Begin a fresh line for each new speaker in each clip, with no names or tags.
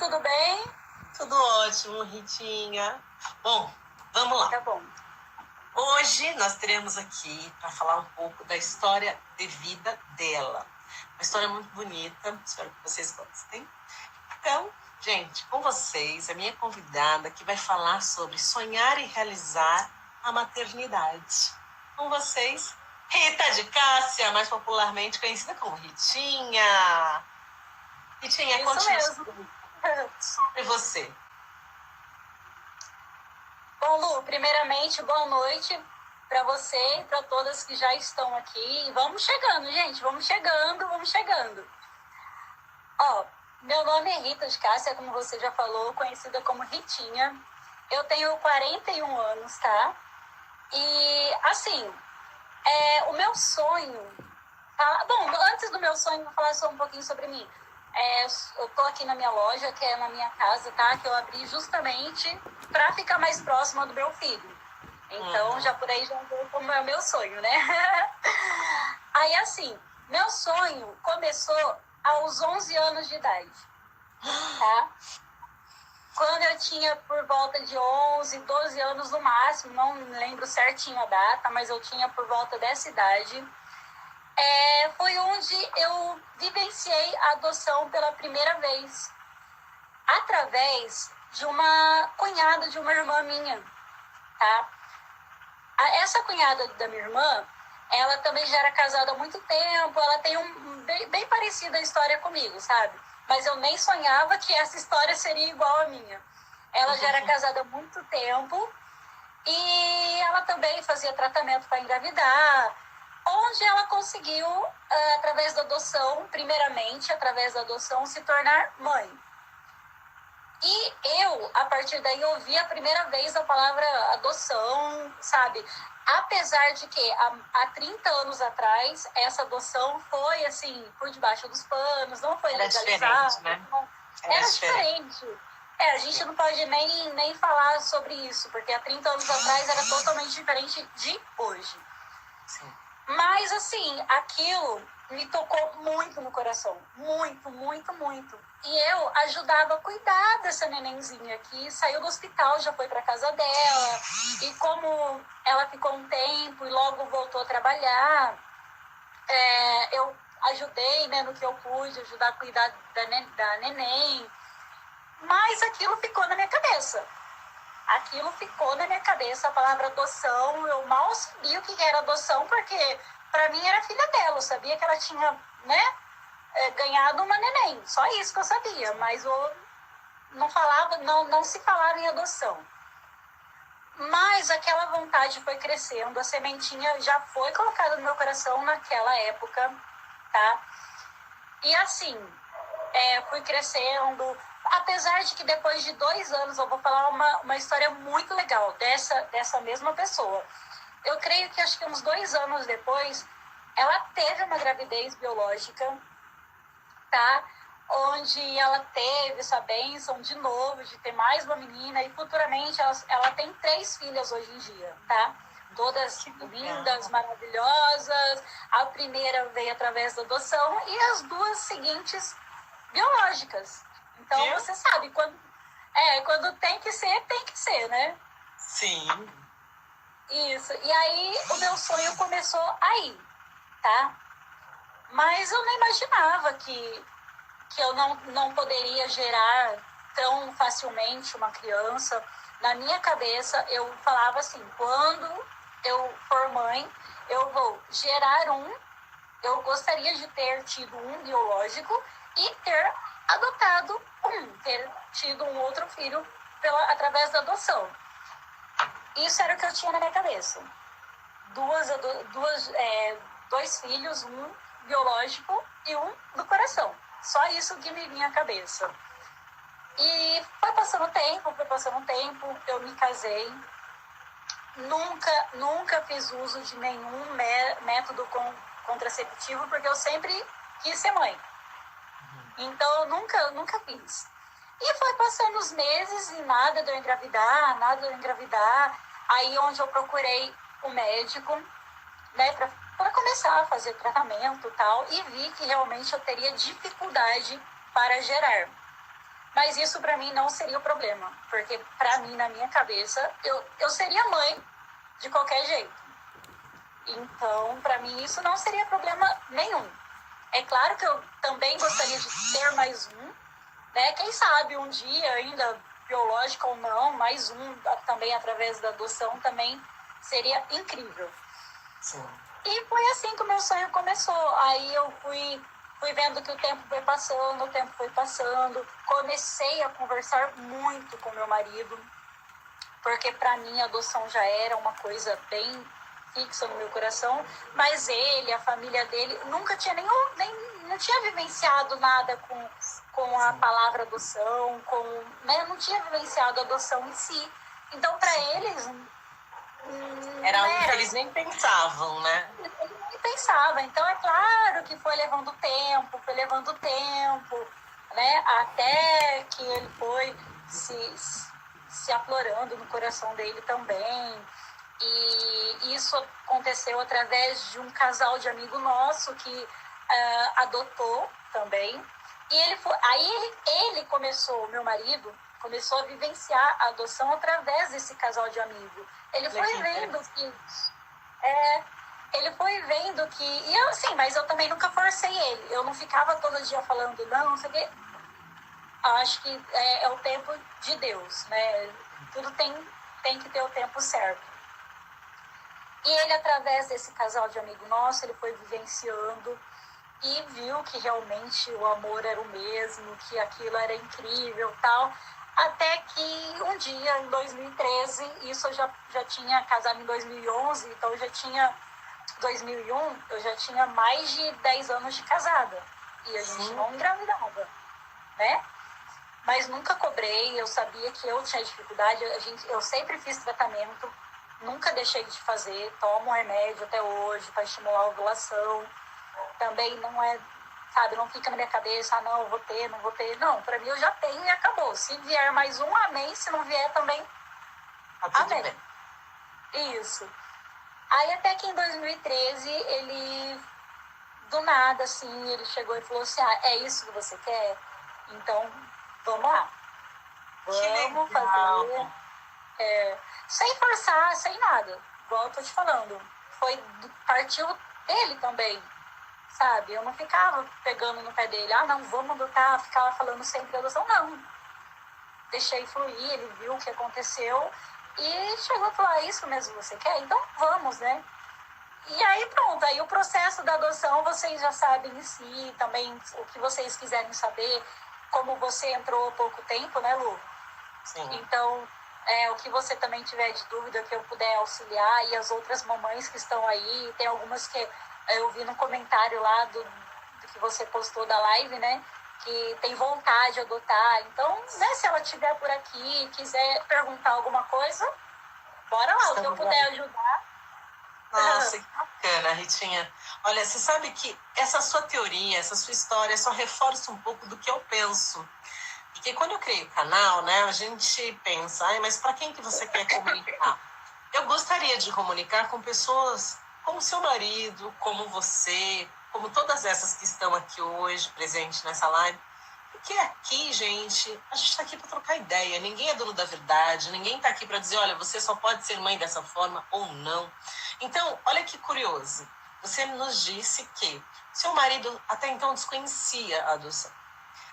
tudo bem?
Tudo ótimo, Ritinha. Bom, vamos lá.
Tá bom.
Hoje nós teremos aqui para falar um pouco da história de vida dela. Uma história muito bonita, espero que vocês gostem. Então, gente, com vocês, a minha convidada que vai falar sobre sonhar e realizar a maternidade. Com vocês, Rita de Cássia, mais popularmente conhecida como Ritinha. Ritinha,
Isso mesmo.
sobre você.
Bom, Lu, primeiramente, boa noite para você e para todas que já estão aqui. E vamos chegando, gente, vamos chegando. Ó, meu nome é Rita de Cássia, como você já falou, conhecida como Ritinha. Eu tenho 41 anos, tá? E, assim, o meu sonho... Bom, antes do meu sonho, vou falar só um pouquinho sobre mim. Eu tô aqui na minha loja, que é na minha casa, tá? Que eu abri justamente para ficar mais próxima do meu filho. Então, já por aí já vou como é o meu sonho, né? Aí, assim, meu sonho começou aos 11 anos de idade, tá? Quando eu tinha por volta de 11, 12 anos no máximo, não lembro certinho a data, mas eu tinha por volta dessa idade, foi onde eu vivenciei a adoção pela primeira vez, através de uma cunhada de uma irmã minha, tá? Essa cunhada da minha irmã, ela também já era casada há muito tempo, ela tem bem parecida a história comigo, sabe? Mas eu nem sonhava que essa história seria igual à minha. Ela já era casada há muito tempo e ela também fazia tratamento para engravidar, onde ela conseguiu, através da adoção, primeiramente, através da adoção, se tornar mãe. E eu, a partir daí, ouvi a primeira vez a palavra adoção, sabe? Apesar de que há 30 anos atrás, essa adoção foi, assim, por debaixo dos panos, não foi legalizada.
Né?
Era diferente. A gente não pode nem falar sobre isso, porque há 30 anos atrás era totalmente diferente de hoje.
Sim.
Mas, assim, aquilo me tocou muito no coração. Muito, muito, muito. E eu ajudava a cuidar dessa nenenzinha que saiu do hospital, já foi para casa dela. E como ela ficou um tempo e logo voltou a trabalhar, eu ajudei, né, no que eu pude, ajudar a cuidar da neném. Mas aquilo ficou na minha cabeça. A palavra adoção. Eu mal sabia o que era adoção, porque para mim era filha dela. Eu sabia que ela tinha, né, ganhado uma neném. Só isso que eu sabia, mas eu não se falava em adoção. Mas aquela vontade foi crescendo, a sementinha já foi colocada no meu coração naquela época, tá? E assim, fui crescendo. Apesar de que depois de 2 anos, eu vou falar uma história muito legal dessa mesma pessoa. Eu creio que acho que uns 2 anos depois, ela teve uma gravidez biológica, tá? Onde ela teve essa bênção de novo, de ter mais uma menina, e futuramente ela tem 3 filhas hoje em dia, tá? Todas lindas, maravilhosas. A primeira veio através da adoção e as 2 seguintes biológicas. Então, você sabe, quando tem que ser, né?
Sim.
Isso. E aí, o meu sonho começou aí, tá? Mas eu não imaginava que eu não poderia gerar tão facilmente uma criança. Na minha cabeça, eu falava assim, quando eu for mãe, eu vou gerar eu gostaria de ter tido um biológico e ter adotado ter tido um outro filho através da adoção. Isso era o que eu tinha na minha cabeça. 2 filhos, um biológico e um do coração. Só isso que me vinha à cabeça. E foi passando o tempo, eu me casei. Nunca fiz uso de nenhum método contraceptivo, porque eu sempre quis ser mãe. Então, eu nunca fiz. E foi passando os meses e nada de eu engravidar. Aí, onde eu procurei o médico, né, para começar a fazer tratamento e tal, e vi que realmente eu teria dificuldade para gerar. Mas isso para mim não seria o problema, porque para mim, na minha cabeça, eu seria mãe de qualquer jeito. Então, para mim, isso não seria problema nenhum. É claro que eu também gostaria de ter mais um, né? Quem sabe um dia, ainda biológico ou não, mais um também através da adoção também seria incrível.
Sim.
E foi assim que o meu sonho começou. Aí eu fui vendo que o tempo foi passando. Comecei a conversar muito com meu marido, porque para mim a adoção já era uma coisa bem fixa no meu coração, mas ele, a família dele, nunca tinha não tinha vivenciado nada com a palavra adoção, né, não tinha vivenciado a adoção em si. Então, para eles,
era algo que eles nem pensavam, né?
Eles nem pensavam. Então, é claro que foi levando tempo, né, até que ele foi se aflorando no coração dele também. E isso aconteceu através de um casal de amigo nosso que adotou também. E ele começou, meu marido, começou a vivenciar a adoção através desse casal de amigo. Ele foi vendo que... ele foi vendo que... E eu, assim, mas eu também nunca forcei ele. Eu não ficava todo dia falando, não sei o quê. Acho que é o tempo de Deus, né? Tudo tem que ter o tempo certo. E ele, através desse casal de amigo nosso, ele foi vivenciando e viu que realmente o amor era o mesmo, que aquilo era incrível, tal. Até que um dia, em 2013, isso eu já tinha casado em 2011, então eu já tinha... 2001, eu já tinha mais de 10 anos de casada. E a gente não engravidava, né? Mas nunca cobrei, eu sabia que eu tinha dificuldade, eu sempre fiz tratamento, nunca deixei de fazer, tomo remédio até hoje para estimular a ovulação. Também não é, sabe, não fica na minha cabeça, não, vou ter, não vou ter. Não, para mim eu já tenho e acabou. Se vier mais um, amém. Se não vier também, amém. Bem. Isso. Aí até que em 2013, ele, do nada, assim, ele chegou e falou assim, é isso que você quer? Então, vamos lá. Vamos fazer... sem forçar, sem nada. Igual eu tô te falando. Partiu dele também, sabe? Eu não ficava pegando no pé dele. Não, vamos adotar, ficava falando sempre adoção. Não. Deixei fluir, ele viu o que aconteceu e chegou e falou, isso mesmo você quer? Então vamos, né? E aí pronto, aí o processo da adoção vocês já sabem em si, também o que vocês quiserem saber, como você entrou há pouco tempo, né, Lu?
Sim.
Então, o que você também tiver de dúvida, que eu puder auxiliar, e as outras mamães que estão aí, tem algumas que eu vi no comentário lá do que você postou da live, né, que tem vontade de adotar. Então, né, se ela estiver por aqui, quiser perguntar alguma coisa, bora lá, o que eu puder ajudar.
Nossa, que bacana, Ritinha. Olha, você sabe que essa sua teoria, essa sua história só reforça um pouco do que eu penso. Porque quando eu criei o canal, né, a gente pensa, mas para quem que você quer comunicar? Eu gostaria de comunicar com pessoas como seu marido, como você, como todas essas que estão aqui hoje, presentes nessa live. Porque aqui, gente, a gente está aqui para trocar ideia. Ninguém é dono da verdade, ninguém está aqui para dizer, olha, você só pode ser mãe dessa forma ou não. Então, olha que curioso. Você nos disse que seu marido até então desconhecia a adoção.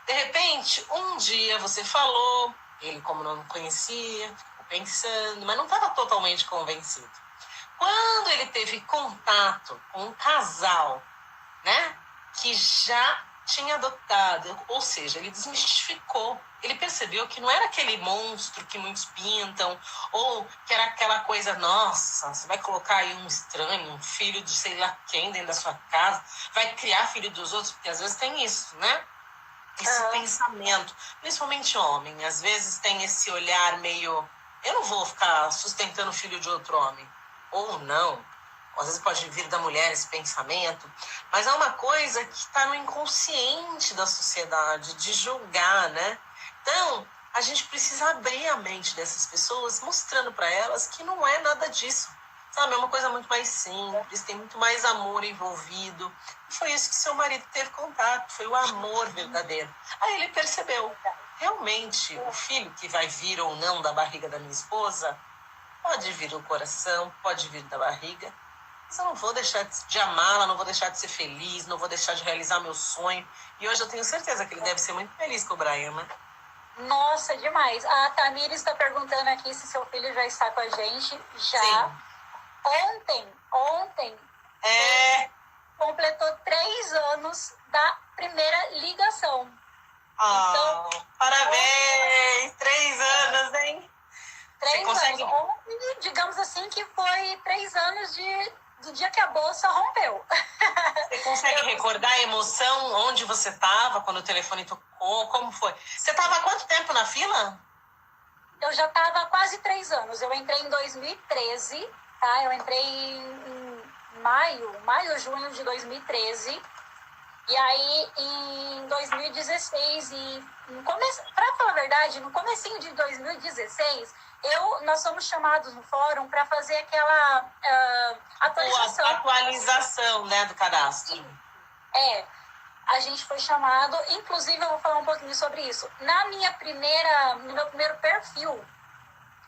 De repente, um dia você falou, ele como não conhecia, ficou pensando, mas não estava totalmente convencido. Quando ele teve contato com um casal, né, que já tinha adotado, ou seja, ele desmistificou, ele percebeu que não era aquele monstro que muitos pintam, ou que era aquela coisa, nossa, você vai colocar aí um estranho, um filho de sei lá quem dentro da sua casa, vai criar filho dos outros, porque às vezes tem isso, né? Esse pensamento, principalmente homem, às vezes tem esse olhar meio, eu não vou ficar sustentando o filho de outro homem, ou não, às vezes pode vir da mulher esse pensamento, mas é uma coisa que está no inconsciente da sociedade, de julgar, né? Então, a gente precisa abrir a mente dessas pessoas, mostrando para elas que não é nada disso, sabe? É uma coisa muito mais simples, tem muito mais amor envolvido. E foi isso que seu marido teve contato, foi o amor verdadeiro. Aí ele percebeu. realmente o filho que vai vir ou não da barriga da minha esposa pode vir do coração, pode vir da barriga, mas eu não vou deixar de amá-la, não vou deixar de ser feliz, não vou deixar de realizar meu sonho. E hoje eu tenho certeza que ele deve ser muito feliz com o Brian, né?
Nossa, demais. A Tamires está perguntando aqui se seu filho já está com a gente. Já.
Sim.
Ontem, completou 3 anos da primeira ligação.
Então, parabéns! 3 anos, hein?
3
consegue...
anos. Ontem, digamos assim, que foi 3 anos do dia que a bolsa rompeu.
Você consegue recordar a emoção, onde você estava quando o telefone tocou? Como foi? Você estava há quanto tempo na fila?
Eu já estava há quase 3 anos. Eu entrei em 2013, tá? Eu entrei em maio ou junho de 2013. E aí, em 2016, para falar a verdade, no comecinho de 2016, nós fomos chamados no fórum para fazer aquela atualização.
Atualização, né, do cadastro.
A gente foi chamado, inclusive eu vou falar um pouquinho sobre isso. No meu primeiro perfil,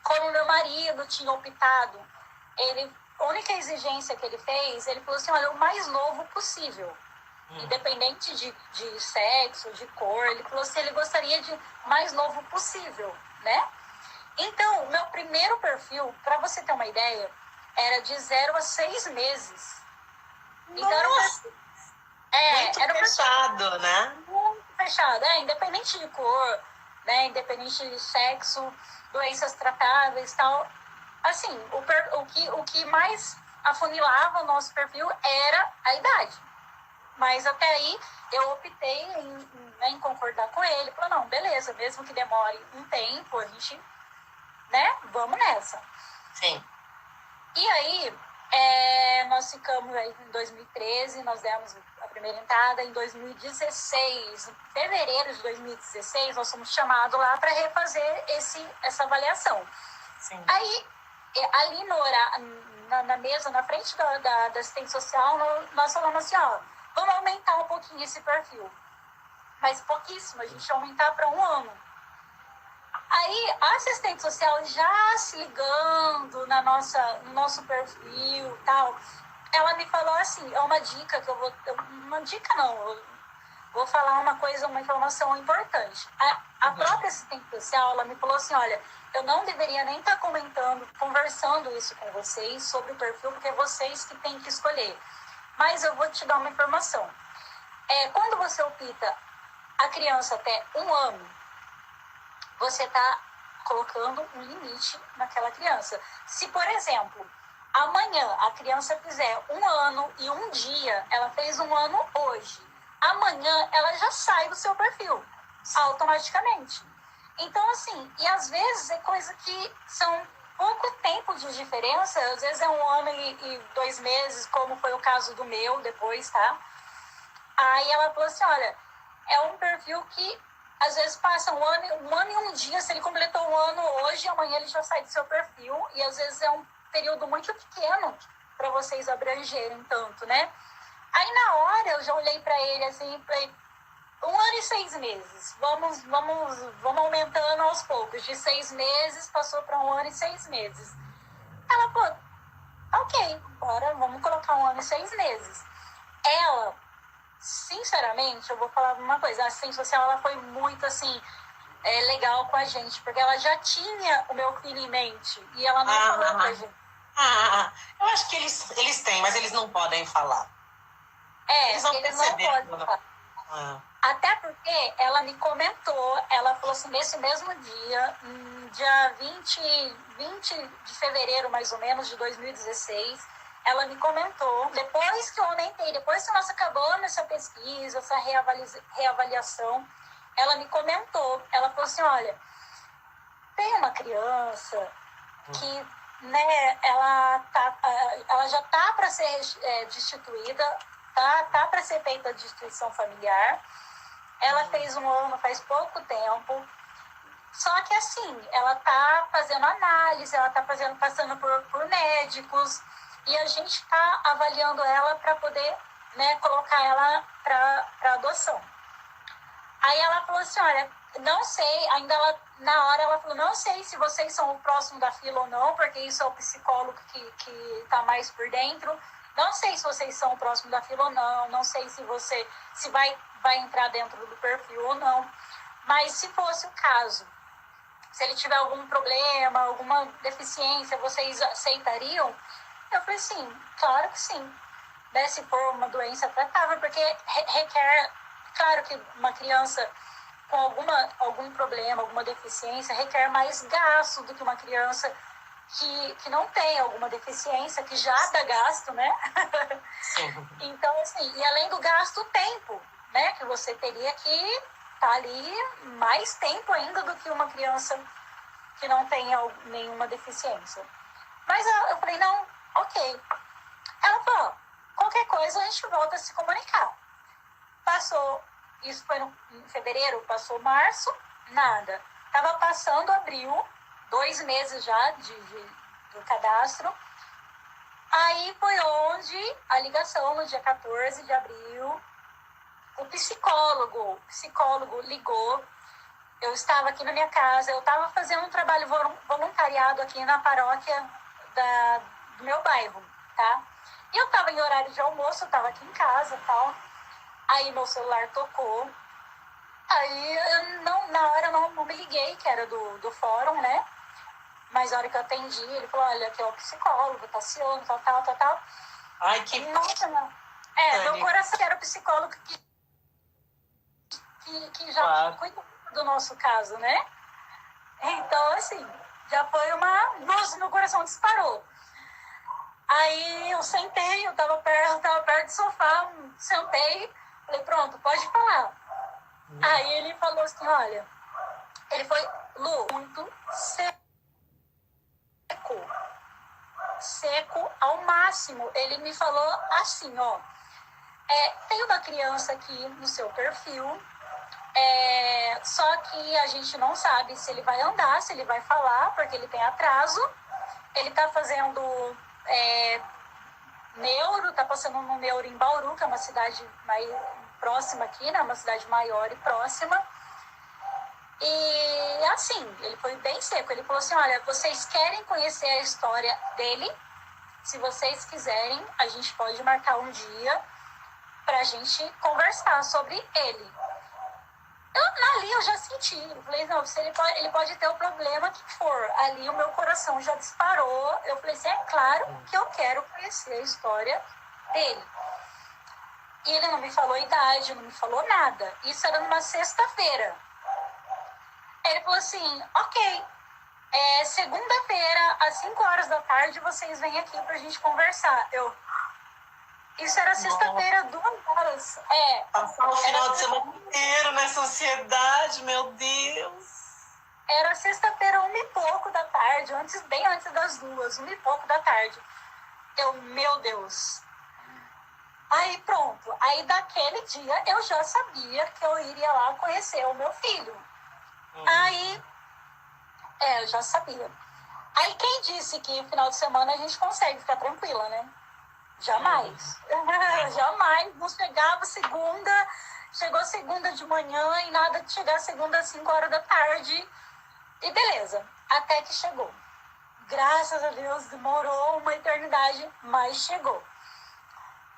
como meu marido tinha optado, a única exigência que ele fez, ele falou assim, olha, o mais novo possível. Independente de sexo, de cor, ele falou assim, ele gostaria de mais novo possível, né? Então, o meu primeiro perfil, para você ter uma ideia, era de 0 a 6 meses.
Então, muito
era
fechado, né?
Muito fechado, independente de cor, né? Independente de sexo, doenças tratáveis e tal. Assim, o que mais afunilava o nosso perfil era a idade. Mas até aí eu optei em concordar com ele. Falei, não, beleza, mesmo que demore um tempo, a gente, né, vamos nessa.
Sim.
E aí, nós ficamos aí em 2013, nós demos a primeira entrada. Em 2016, em fevereiro de 2016, nós fomos chamados lá para refazer essa avaliação.
Sim.
Aí, ali na mesa, na frente da assistente social, nós falamos assim, ó, vamos aumentar um pouquinho esse perfil. Mas pouquíssimo, a gente ia aumentar para 1 ano. Aí, a assistente social já se ligando no nosso perfil e tal, ela me falou assim, é uma dica que eu vou falar uma informação importante. A própria assistente social, ela me falou assim, olha, eu não deveria nem estar conversando isso com vocês sobre o perfil, porque é vocês que têm que escolher. Mas eu vou te dar uma informação. Quando você opta a criança até 1 ano, você está colocando um limite naquela criança. Se, por exemplo, amanhã a criança fizer 1 ano e 1 dia, ela fez 1 ano hoje, amanhã ela já sai do seu perfil, automaticamente. Então, assim, e às vezes é coisa que são pouco tempo de diferença, às vezes é 1 ano e 2 meses, como foi o caso do meu depois, tá? Aí ela falou assim, olha, é um perfil que às vezes passa 1 ano e 1 dia, se ele completou 1 ano hoje, amanhã ele já sai do seu perfil, e às vezes é um período muito pequeno para vocês abrangerem tanto, né? Aí na hora eu já olhei para ele assim, falei, 1 ano e 6 meses, vamos aumentando aos poucos, de 6 meses passou para 1 ano e 6 meses. Ela falou, ok, bora, vamos colocar 1 ano e 6 meses. Ela, sinceramente, eu vou falar uma coisa, a assistente social, ela foi muito assim, legal com a gente, porque ela já tinha o meu filho em mente, e ela não falou pra gente.
Eu acho que eles têm, mas eles não podem falar.
Eles não podem falar. Até porque ela me comentou, ela falou assim, nesse mesmo dia, dia 20 de fevereiro, mais ou menos, de 2016, ela me comentou, depois que eu aumentei, depois que nós acabamos essa pesquisa, essa reavaliação, ela me comentou, ela falou assim, olha, tem uma criança que, né, ela já tá para ser destituída, tá para ser feita a destituição familiar, ela fez 1 ano faz pouco tempo, só que assim, ela tá fazendo análise, ela tá passando por médicos, e a gente está avaliando ela para poder, né, colocar ela para adoção. Aí ela falou assim, olha, não sei, ainda ela, na hora ela falou, não sei se vocês são o próximo da fila ou não, porque isso é o psicólogo que tá mais por dentro. Não sei se vocês são o próximo da fila ou não, não sei se você se vai entrar dentro do perfil ou não. Mas se fosse o caso, se ele tiver algum problema, alguma deficiência, vocês aceitariam? Eu falei, sim, claro que sim. Né? Se for uma doença tratável, porque requer, claro que uma criança com algum problema, alguma deficiência, requer mais gasto do que uma criança que não tem alguma deficiência, que já dá gasto, né? Então, assim, e além do gasto, tempo, né? Que você teria que estar ali mais tempo ainda do que uma criança que não tem nenhuma deficiência. Mas eu falei, não, ok. Ela falou, qualquer coisa a gente volta a se comunicar. Passou, isso foi em fevereiro, passou março, nada. Tava passando abril, 2 meses já do cadastro. Aí foi onde a ligação, no dia 14 de abril, o psicólogo ligou. Eu estava aqui na minha casa, eu estava fazendo um trabalho voluntariado aqui na paróquia do meu bairro, tá? E eu estava em horário de almoço, eu estava aqui em casa e tal. Aí meu celular tocou. Aí na hora eu não me liguei, que era do fórum, né? Mas na hora que eu atendi, ele falou, olha, aqui é o psicólogo, Tassiano, tal.
Ai, que...
Nossa, não. Meu coração era o psicólogo que já cuidou do nosso caso, né? Então, assim, já foi uma... Nossa, meu coração disparou. Aí eu sentei, eu tava perto do sofá, sentei, falei, pronto, pode falar. Aí ele falou assim, olha, ele foi, Lu, muito seco ao máximo. Ele me falou assim, ó, tem uma criança aqui no seu perfil, só que a gente não sabe se ele vai andar, se ele vai falar, porque ele tem atraso. Ele tá fazendo neuro, tá passando no neuro em Bauru, que é uma cidade mais próxima aqui, né? Uma cidade maior e próxima. E assim, ele foi bem seco. Ele falou assim, olha, vocês querem conhecer a história dele? Se vocês quiserem, a gente pode marcar um dia pra gente conversar sobre ele. Ali eu já senti, eu falei, não, se ele pode ter o problema que for. Ali o meu coração já disparou. Eu falei assim, é claro que eu quero conhecer a história dele. E ele não me falou idade, não me falou nada. Isso era numa sexta-feira. Ele falou assim, ok, segunda-feira, às 5 horas da tarde, vocês vêm aqui pra gente conversar. Isso era sexta-feira, 2 horas.
Passar o final de semana inteiro nessa ansiedade, meu Deus.
Era sexta-feira, 1 e pouco da tarde, bem antes das 2, 1 e pouco da tarde. Meu Deus. Aí pronto. Aí daquele dia eu já sabia que eu iria lá conhecer o meu filho. Aí, eu já sabia. Aí quem disse que no final de semana a gente consegue ficar tranquila, né? Jamais. Jamais. Não chegava segunda, chegou segunda de manhã e nada de chegar segunda às 5 horas da tarde. E beleza, até que chegou. Graças a Deus, demorou uma eternidade, mas chegou.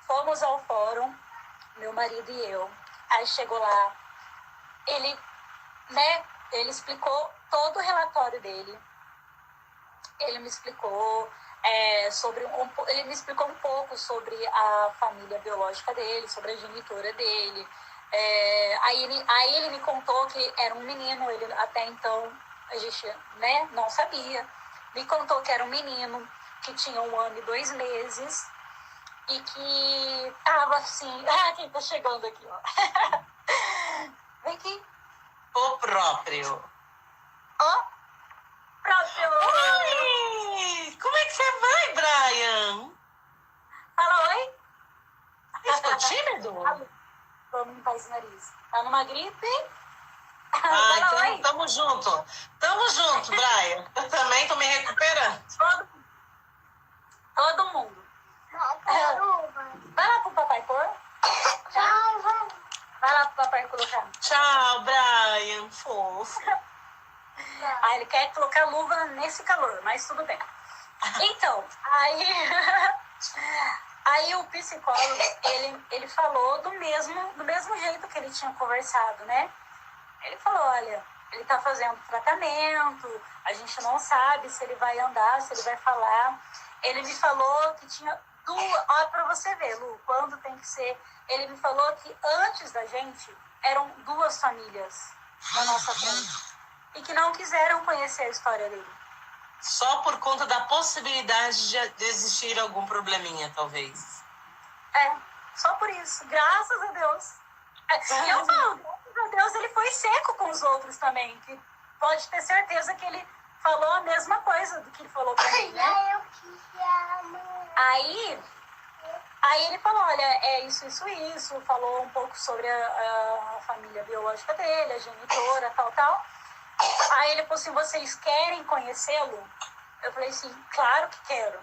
Fomos ao fórum, meu marido e eu. Aí chegou lá, ele explicou todo o relatório dele. Ele me explicou ele me explicou um pouco sobre a família biológica dele, sobre a genitora dele. Aí ele me contou que era um menino, ele até então a gente não sabia. Me contou que era um menino que tinha 1 ano e 2 meses e que tava assim... quem tá chegando aqui, ó. Vem aqui.
O próprio. Oi! Como é que você vai, Brian?
Fala oi.
Ele ficou tímido?
Vamos limpar esse nariz. Tá numa gripe?
Então oi. Tamo junto. Tamo junto, Brian. Eu também tô me recuperando.
Todo mundo. Vai lá pro papai pôr. Tchau. Vai lá pro papai colocar.
Tchau, Brian. Fofo. Ufa.
Aí ele quer colocar luva nesse calor, mas tudo bem. Então, aí o psicólogo, ele falou do mesmo jeito que ele tinha conversado, né? Ele falou, olha, ele tá fazendo tratamento, a gente não sabe se ele vai andar, se ele vai falar. Ele me falou que tinha duas... Olha pra você ver, Lu, quando tem que ser... Ele me falou que antes da gente, eram duas famílias na nossa frente. E que não quiseram conhecer a história dele.
Só por conta da possibilidade de existir algum probleminha, talvez.
Só por isso. Graças a Deus. E eu falo, graças a Deus, ele foi seco com os outros também. Que pode ter certeza que ele falou a mesma coisa do que ele falou pra mim, né? Aí ele falou, olha, é isso. Falou um pouco sobre a família biológica dele, a genitora, tal. Aí ele falou assim, vocês querem conhecê-lo? Eu falei assim, claro que quero.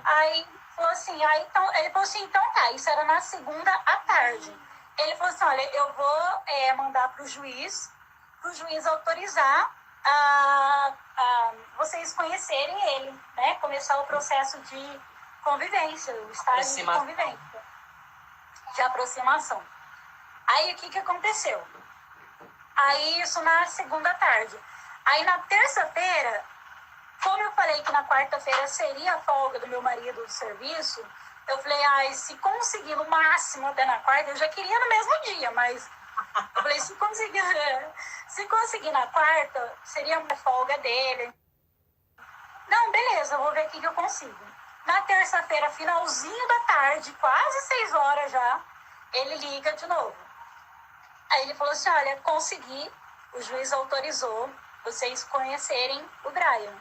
Aí falou assim, ele falou assim, então tá, isso era na segunda à tarde. Ele falou assim, olha, eu vou mandar pro juiz autorizar vocês conhecerem ele, né? Começar o processo de convivência, o estágio de convivência, de aproximação. Aí o que aconteceu? Aí isso na segunda tarde. Aí na terça-feira, como eu falei que na quarta-feira seria a folga do meu marido do serviço, eu falei, se conseguir no máximo até na quarta, eu já queria no mesmo dia, mas eu falei, se conseguir na quarta, seria uma folga dele. Não, beleza, eu vou ver o que eu consigo. Na terça-feira, finalzinho da tarde, quase 6 horas já, ele liga de novo. Aí ele falou assim, olha, consegui, o juiz autorizou vocês conhecerem o Brian.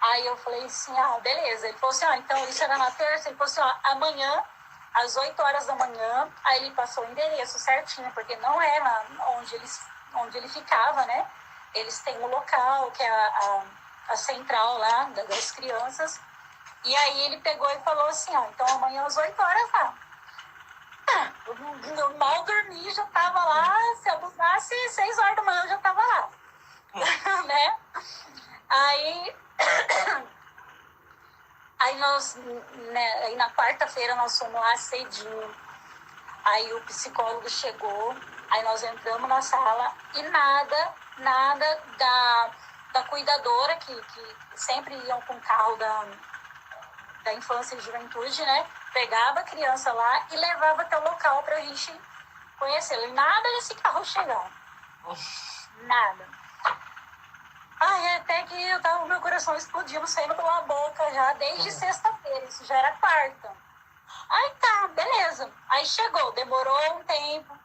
Aí eu falei assim, beleza. Ele falou assim, então isso era na terça. Ele falou assim, amanhã, às 8 horas da manhã, aí ele passou o endereço certinho, porque não era onde ele ficava, né? Eles têm um local, que é a central lá das crianças. E aí ele pegou e falou assim, então amanhã às 8 horas lá. Eu mal dormi, já tava lá, se abusasse 6 horas da manhã eu já tava lá. Né? Aí nós, né, aí na quarta-feira nós fomos lá cedinho. Aí o psicólogo chegou, aí nós entramos na sala e nada da cuidadora, que sempre iam com o carro da infância e juventude, né? Pegava a criança lá e levava até o local pra gente conhecê-lo. E nada desse carro chegar. Nada. Até que o meu coração explodindo, saindo pela boca já, desde sexta-feira. Isso já era quarta. Aí tá, beleza. Aí chegou, demorou um tempo,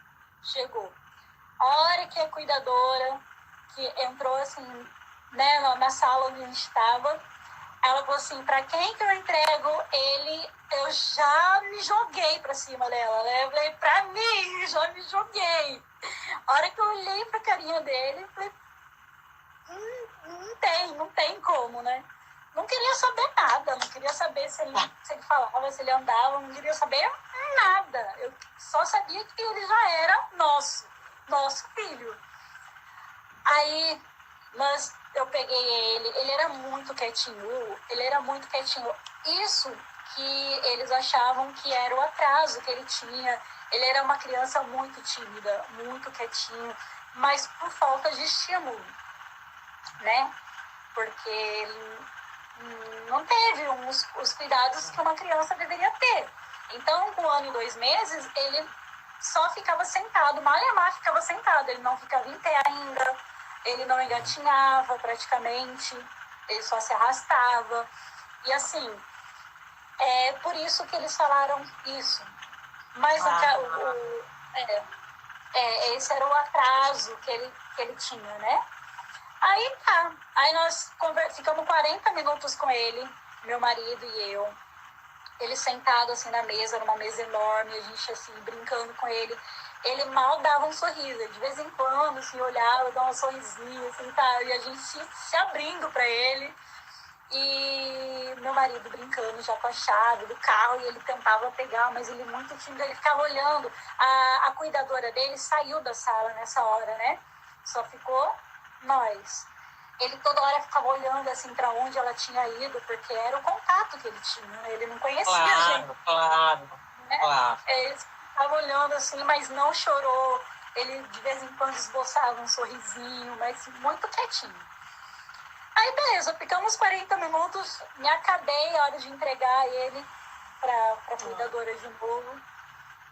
chegou. A hora que a cuidadora, que entrou assim, né, na sala onde a gente estava, ela falou assim, pra quem que eu entrego ele? Eu já me joguei pra cima dela, né? Eu falei, pra mim, já me joguei. A hora que eu olhei pra carinha dele, eu falei, não tem como, né? Não queria saber nada, não queria saber se ele falava, se ele andava, não queria saber nada. Eu só sabia que ele já era nosso filho. Aí, eu peguei ele era muito quietinho, Isso que eles achavam que era o atraso que ele tinha. Ele era uma criança muito tímida, muito quietinho, mas por falta de estímulo, né? Porque ele não teve os cuidados que uma criança deveria ter. Então, com 1 ano e 2 meses, ele só ficava sentado, mal ficava sentado, ele não ficava em pé ainda, ele não engatinhava praticamente, ele só se arrastava. E assim, é por isso que eles falaram isso. Mas esse era o atraso que ele tinha, né? Aí tá. Aí nós ficamos 40 minutos com ele, meu marido e eu. Ele sentado assim na mesa, numa mesa enorme, a gente assim, brincando com ele. Ele mal dava um sorriso. De vez em quando, assim, olhava, dava um sorrisinho, assim, tá? E a gente se abrindo pra ele. E meu marido brincando já com a chave do carro, e ele tentava pegar, mas ele muito tímido, ele ficava olhando. A cuidadora dele saiu da sala nessa hora, né? Só ficou nós. Ele toda hora ficava olhando assim para onde ela tinha ido, porque era o contato que ele tinha. Ele não conhecia a gente.
Claro.
Ele ficava olhando assim, mas não chorou. Ele de vez em quando esboçava um sorrisinho, mas muito quietinho. Aí beleza, ficamos 40 minutos, me acabei a hora de entregar ele pra cuidadora de novo.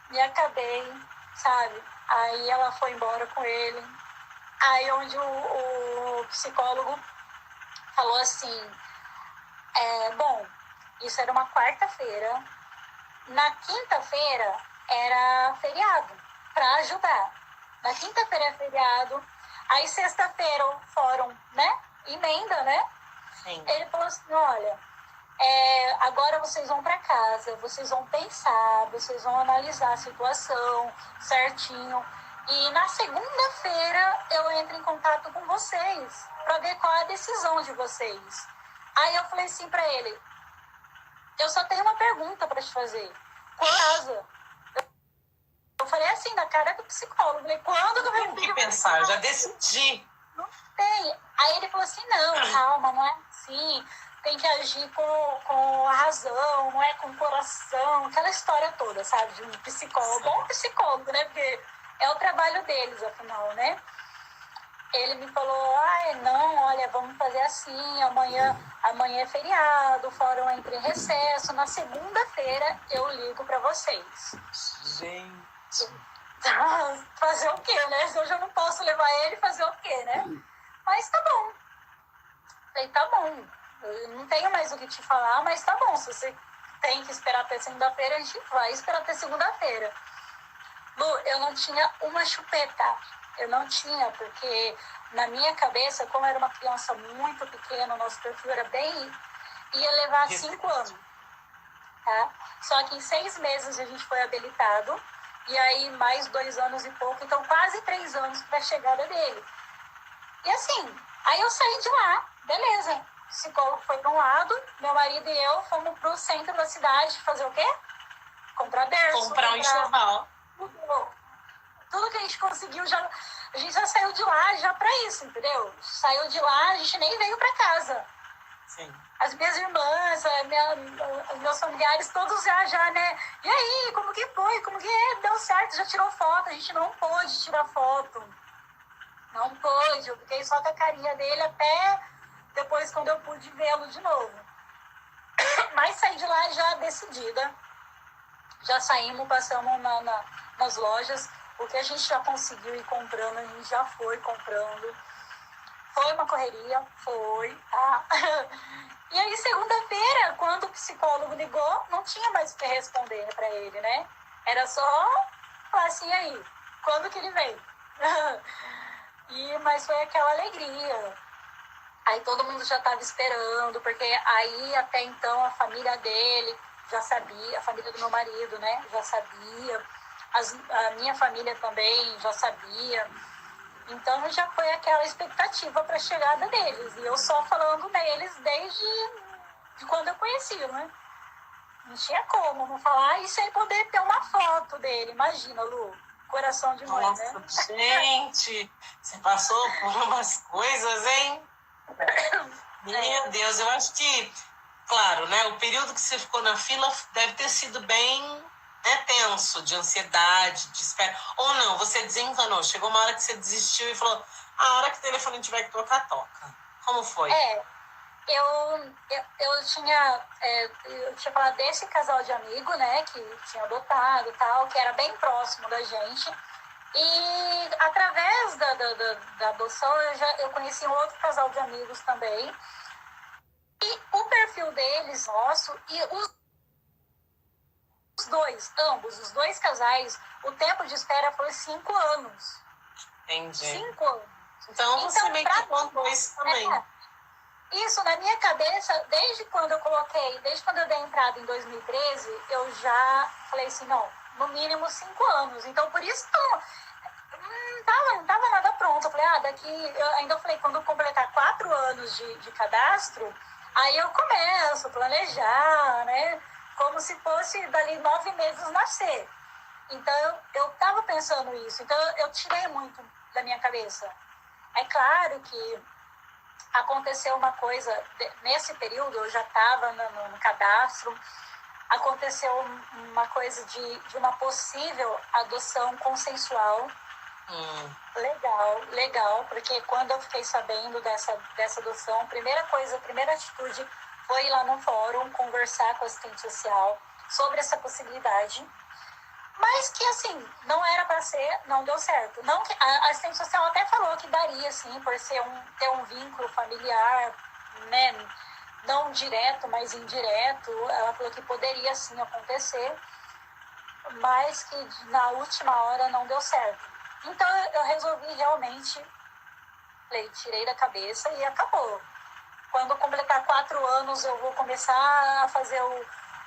Me acabei, sabe? Aí ela foi embora com ele. Aí onde o psicólogo falou assim, bom, isso era uma quarta-feira. Na quinta-feira era feriado, para ajudar. Na quinta-feira é feriado. Aí sexta-feira o fórum, né? Emenda, né?
Sim.
Ele falou assim, olha, agora vocês vão para casa, vocês vão pensar, vocês vão analisar a situação certinho. E na segunda-feira eu entro em contato com vocês para ver qual é a decisão de vocês. Aí eu falei assim para ele, eu só tenho uma pergunta para te fazer. Quando? Eu falei assim, na cara do psicólogo, falei, quando que eu
tenho que pensar, já decidi.
Não tem. Aí ele falou assim, não, calma, não é assim. Tem que agir com a razão, não é com o coração, aquela história toda, sabe? De um psicólogo, bom psicólogo, né? Porque é o trabalho deles, afinal, né? Ele me falou, não, olha, vamos fazer assim, amanhã é feriado, o fórum entra em recesso, na segunda-feira eu ligo pra vocês.
Gente.
Fazer o quê, né? Se hoje eu não posso levar ele, fazer o quê, né? Mas tá bom. Falei, tá bom. Eu não tenho mais o que te falar, mas tá bom. Se você tem que esperar até segunda-feira, a gente vai esperar até segunda-feira. Lu, eu não tinha uma chupeta. Eu não tinha, porque na minha cabeça, como eu era uma criança muito pequena, o nosso perfil era bem... ia levar 5 anos. Tá? Só que em 6 meses a gente foi habilitado. E aí mais 2 anos e pouco. Então quase 3 anos para a chegada dele. E assim, aí eu saí de lá. Beleza. O psicólogo foi para um lado. Meu marido e eu fomos para o centro da cidade fazer o quê? Comprar berço.
Comprar um enxoval.
Tudo que a gente conseguiu, a gente já saiu de lá já para isso, entendeu? Saiu de lá, a gente nem veio para casa.
Sim.
As minhas irmãs, meus familiares, todos já, né? E aí, como que foi? Como que deu certo? Já tirou foto? A gente não pôde tirar foto. Não pôde. Eu fiquei só com a carinha dele até depois, quando eu pude vê-lo de novo. Mas saí de lá já decidida. Já saímos, passamos nas lojas. O que a gente já conseguiu ir comprando, a gente já foi comprando. Foi uma correria, foi, tá? E aí, segunda-feira, quando o psicólogo ligou, não tinha mais o que responder para ele, né? Era só falar assim, aí, quando que ele vem? Mas foi aquela alegria. Aí todo mundo já estava esperando, porque aí até então a família dele já sabia, a família do meu marido, né? Já sabia, a minha família também já sabia. Então já foi aquela expectativa para a chegada deles. E eu só falando neles desde quando eu conheci, né? Não tinha como não falar e sem poder ter uma foto dele. Imagina, Lu, coração de mãe,
nossa,
né?
Gente, você passou por umas coisas, hein? Meu Deus, eu acho que, claro, né? O período que você ficou na fila deve ter sido bem tenso, de ansiedade, de espera. Ou não, você desencanou. Chegou uma hora que você desistiu e falou, a hora que o telefone tiver que tocar, toca. Como foi?
Eu tinha falado desse casal de amigo, né, que tinha adotado e tal, que era bem próximo da gente. E através da adoção, eu conheci um outro casal de amigos também. E o perfil deles, nosso, e os dois casais, o tempo de espera foi 5 anos.
Entendi.
5 anos.
Então você meio que contou isso também.
Isso, na minha cabeça, desde quando eu dei entrada em 2013, eu já falei assim, não, no mínimo 5 anos. Então, por isso não tava nada pronto. Eu falei, eu falei, quando eu completar 4 anos de cadastro, aí eu começo a planejar, né? Como se fosse dali 9 meses nascer. Então, eu tava pensando isso. Então, eu tirei muito da minha cabeça. É claro que aconteceu uma coisa, nesse período eu já estava no cadastro, aconteceu uma coisa de uma possível adoção consensual. Legal, porque quando eu fiquei sabendo dessa adoção, primeira atitude foi ir lá no fórum conversar com a assistente social sobre essa possibilidade, mas que assim, não era para ser, não deu certo. Não, a assistente social até falou que daria sim, por ser ter um vínculo familiar, né, não direto, mas indireto. Ela falou que poderia sim acontecer, mas que na última hora não deu certo. Então eu resolvi realmente, tirei da cabeça e acabou. Quando eu completar 4 anos eu vou começar a fazer